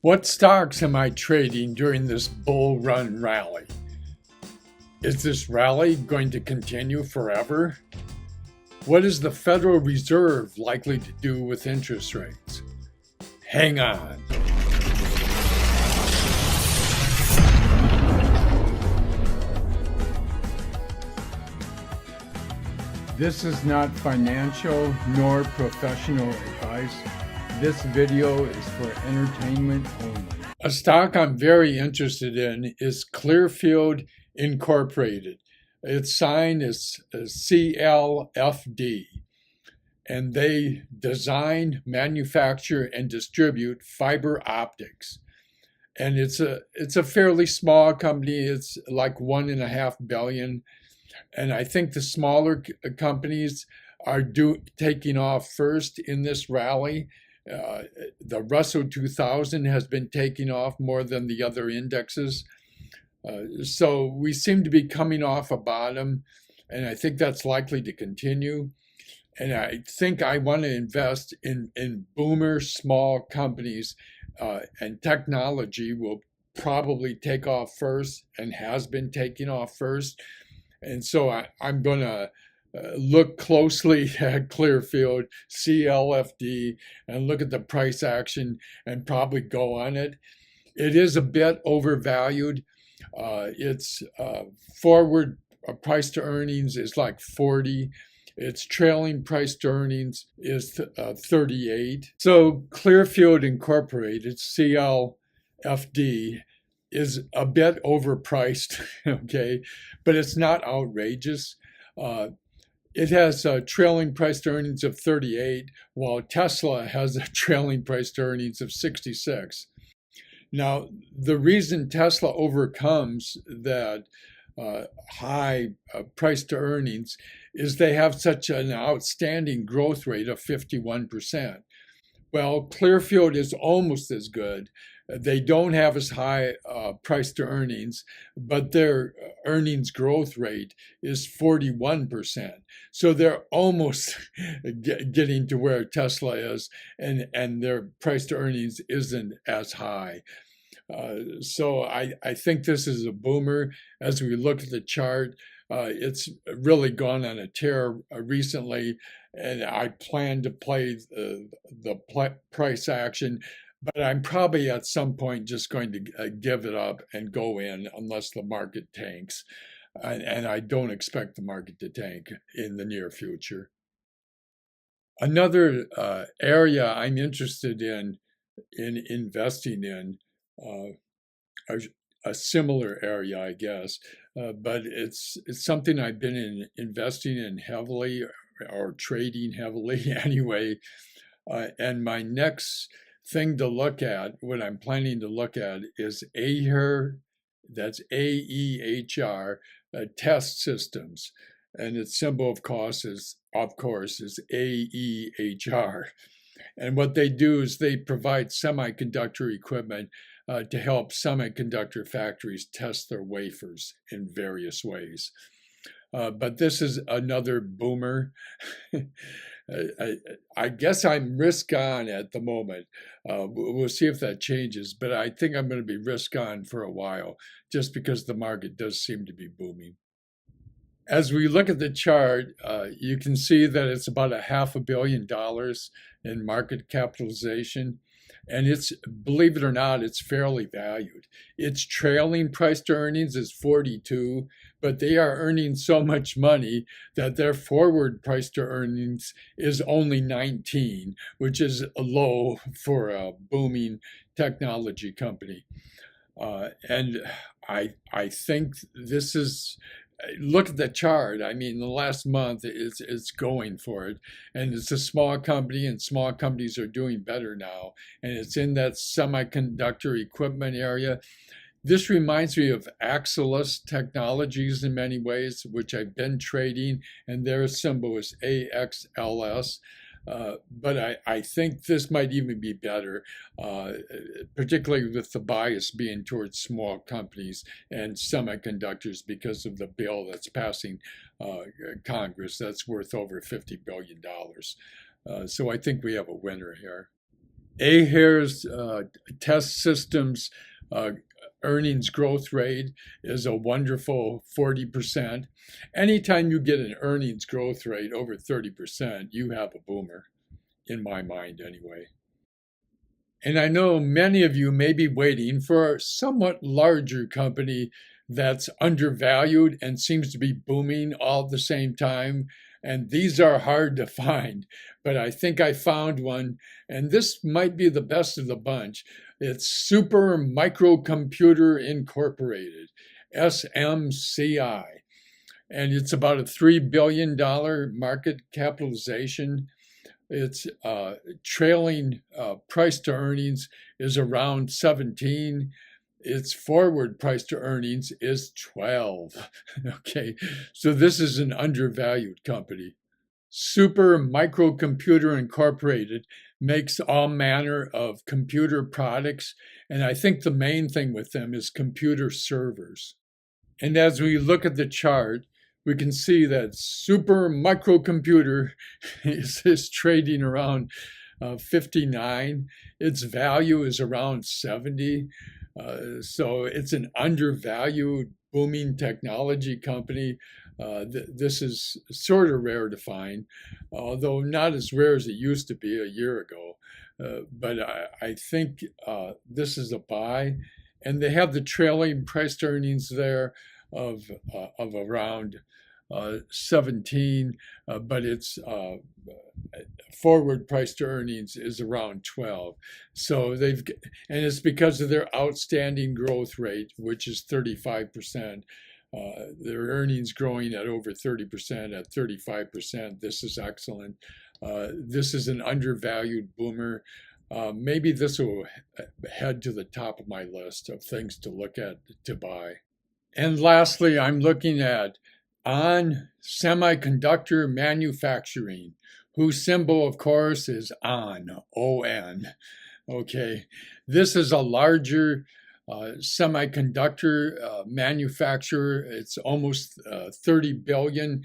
What stocks am I trading during this bull run rally? Is this rally going to continue forever? What is the Federal Reserve likely to do with interest rates? Hang on. This is not financial nor professional advice. This video is for entertainment only. A stock I'm very interested in is Clearfield Incorporated. Its sign is CLFD, and they design, manufacture, and distribute fiber optics. And it's a fairly small company. It's like 1.5 billion. And I think the smaller companies are taking off first in this rally. The Russell 2000 has been taking off more than the other indexes. So we seem to be coming off a bottom, and I think that's likely to continue. And I think I want to invest in boomer small companies, and technology will probably take off first and has been taking off first. And so I'm going to look closely at Clearfield, CLFD, and look at the price action and probably go on it. It is a bit overvalued. Its forward price to earnings is like 40. Its trailing price to earnings is 38. So Clearfield Incorporated, CLFD, is a bit overpriced, okay, but it's not outrageous. It has a trailing price to earnings of 38, while Tesla has a trailing price to earnings of 66. Now, the reason Tesla overcomes that high price to earnings is they have such an outstanding growth rate of 51%. Well, Clearfield is almost as good. They don't have as high price to earnings, but their earnings growth rate is 41%. So they're almost getting to where Tesla is, and their price to earnings isn't as high. So I think this is a boomer. As we look at the chart, it's really gone on a tear recently, and I plan to play the price action, but I'm probably at some point just going to give it up and go in unless the market tanks. And I don't expect the market to tank in the near future. Another area I'm interested in investing in, a similar area, I guess, but it's something I've been investing in heavily or trading heavily anyway. And my next thing to look at, what I'm planning to look at, is AHR, that's AEHR, test systems. And its symbol, of course, is AEHR. And what they do is they provide semiconductor equipment to help semiconductor factories test their wafers in various ways. But this is another boomer. I guess I'm risk on at the moment. We'll see if that changes, but I think I'm going to be risk on for a while just because the market does seem to be booming. As we look at the chart, you can see that it's about $500 million in market capitalization. And it's, believe it or not, it's fairly valued. Its trailing price to earnings is 42, but they are earning so much money that their forward price to earnings is only 19, which is low for a booming technology company. And I think this is, look at the chart. I mean, the last month it's going for it, and it's a small company, and small companies are doing better now, and it's in that semiconductor equipment area. This reminds me of Axelis Technologies in many ways, which I've been trading, and their symbol is AXLS. But I think this might even be better, particularly with the bias being towards small companies and semiconductors because of the bill that's passing Congress that's worth over $50 billion. So I think we have a winner here. Ahare's test systems uh, earnings growth rate is a wonderful 40%. Anytime you get an earnings growth rate over 30%, you have a boomer, in my mind anyway. And I know many of you may be waiting for a somewhat larger company that's undervalued and seems to be booming all at the same time. And these are hard to find, but I think I found one, and this might be the best of the bunch. It's Super Microcomputer Incorporated, SMCI, and it's about a $3 billion market capitalization. Its trailing price to earnings is around 17. Its forward price to earnings is 12. Okay, so this is an undervalued company. Super Microcomputer Incorporated makes all manner of computer products, and I think the main thing with them is computer servers. And as we look at the chart, we can see that super microcomputer is trading around 59. Its value is around 70. So it's an undervalued, booming technology company. This is sort of rare to find, although not as rare as it used to be a year ago. But I think this is a buy. And they have the trailing price to earnings there of around 17, but its forward price to earnings is around 12. So and it's because of their outstanding growth rate, which is 35%. Their earnings growing at over 30%, at 35%. This is excellent. This is an undervalued boomer. Maybe this will head to the top of my list of things to look at to buy. And lastly, I'm looking at ON Semiconductor Manufacturing, whose symbol, of course, is ON, O-N. Okay, this is a larger semiconductor manufacturer. It's almost 30 billion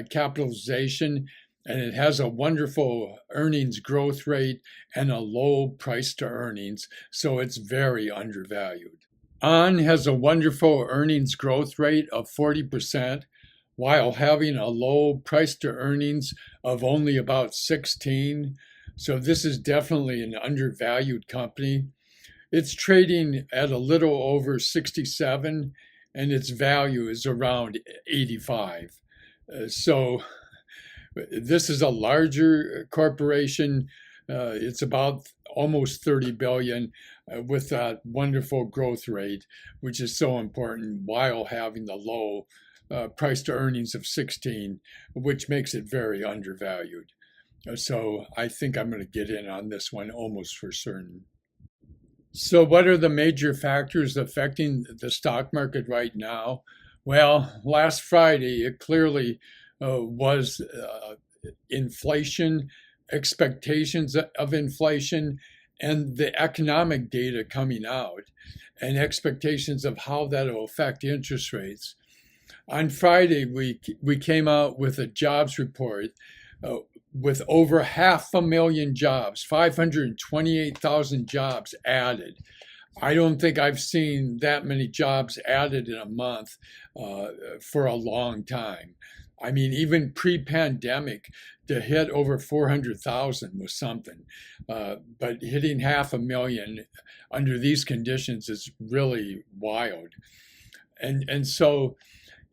capitalization, and it has a wonderful earnings growth rate and a low price to earnings, so it's very undervalued. ON has a wonderful earnings growth rate of 40% while having a low price to earnings of only about 16. So this is definitely an undervalued company. It's trading at a little over 67 and its value is around 85. So this is a larger corporation. It's about almost 30 billion with that wonderful growth rate, which is so important while having the low price to earnings of 16, which makes it very undervalued. So I think I'm going to get in on this one almost for certain. So, what are the major factors affecting the stock market right now? Well, last Friday, it clearly was inflation, expectations of inflation, and the economic data coming out, and expectations of how that will affect interest rates. On Friday, we came out with a jobs report uh, with over 500,000 jobs, 528,000 jobs added. I don't think I've seen that many jobs added in a month for a long time. I mean, even pre-pandemic, to hit over 400,000 was something. But hitting 500,000 under these conditions is really wild. And so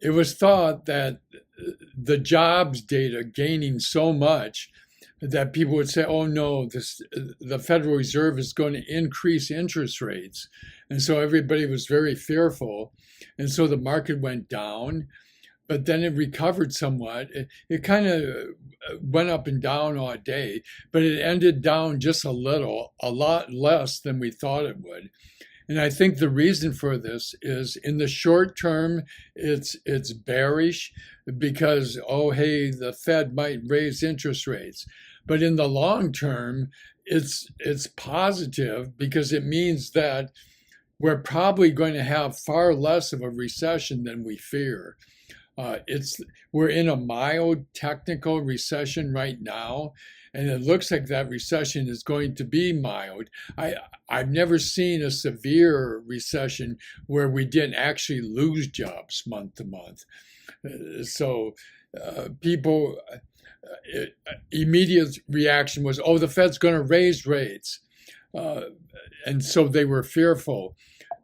it was thought that the jobs data gaining so much that people would say, oh no, the Federal Reserve is going to increase interest rates. And so everybody was very fearful. And so the market went down, but then it recovered somewhat. It kind of went up and down all day, but it ended down just a little, a lot less than we thought it would. And I think the reason for this is in the short term, it's bearish because, oh, hey, the Fed might raise interest rates. But in the long term, it's positive because it means that we're probably going to have far less of a recession than we fear. We're in a mild technical recession right now, and it looks like that recession is going to be mild. I've never seen a severe recession where we didn't actually lose jobs month to month. So people, immediate reaction was, oh, the Fed's going to raise rates. And so they were fearful.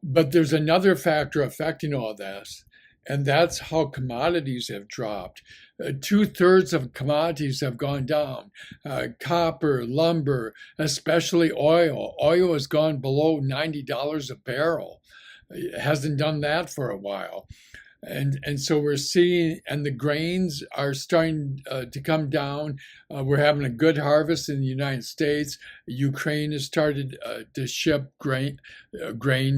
But there's another factor affecting all this, and that's how commodities have dropped. 2/3 of commodities have gone down. Copper, lumber, especially oil. Oil has gone below $90 a barrel. It hasn't done that for a while. And so we're seeing, and the grains are starting to come down. We're having a good harvest in the United States. Ukraine has started to ship grain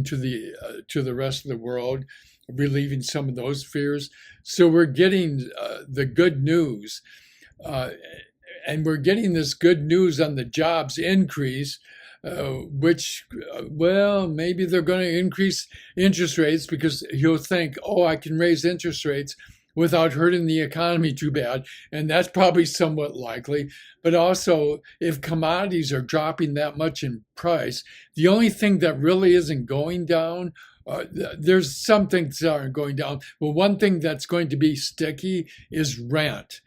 to the rest of the world, relieving some of those fears. So we're getting the good news, and we're getting this good news on the jobs increase. Which, well, maybe they're going to increase interest rates because you'll think, oh, I can raise interest rates without hurting the economy too bad. And that's probably somewhat likely. But also, if commodities are dropping that much in price, the only thing that really isn't going down, there's some things that aren't going down. But one thing that's going to be sticky is rent.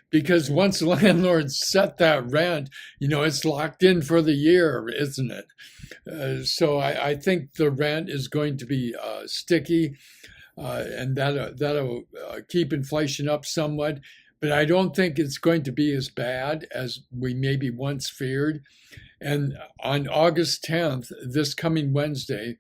Because once landlords set that rent, it's locked in for the year, isn't it? So I think the rent is going to be sticky, and that'll keep inflation up somewhat. But I don't think it's going to be as bad as we maybe once feared. And on August 10th, this coming Wednesday,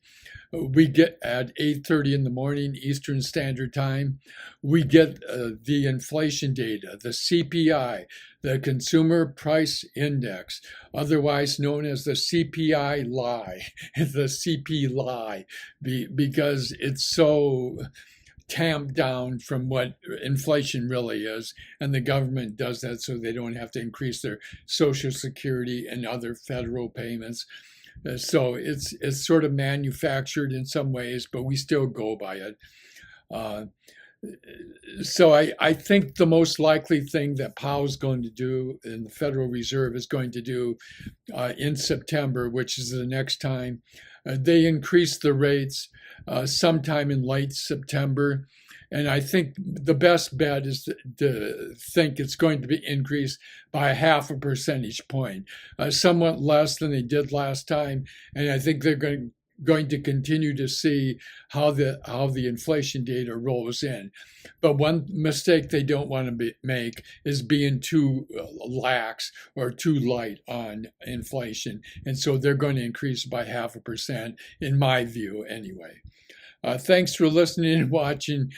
we get at 8:30 in the morning Eastern Standard Time, we get the inflation data, the CPI, the Consumer Price Index, otherwise known as the CPI lie, the CP lie, because it's so tamped down from what inflation really is, and the government does that so they don't have to increase their Social Security and other federal payments. So it's sort of manufactured in some ways, but we still go by it. So I think the most likely thing that Powell's going to do and the Federal Reserve is going to do in September, which is the next time, they increase the rates sometime in late September. And I think the best bet is to think it's going to be increased by 0.5 percentage point, somewhat less than they did last time. And I think they're going to continue to see how the inflation data rolls in. But one mistake they don't want to make is being too lax or too light on inflation. And so they're going to increase by 0.5%, in my view, anyway. Thanks for listening and watching.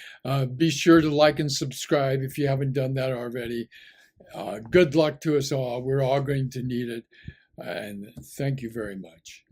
Be sure to like and subscribe if you haven't done that already. Good luck to us all. We're all going to need it. And thank you very much.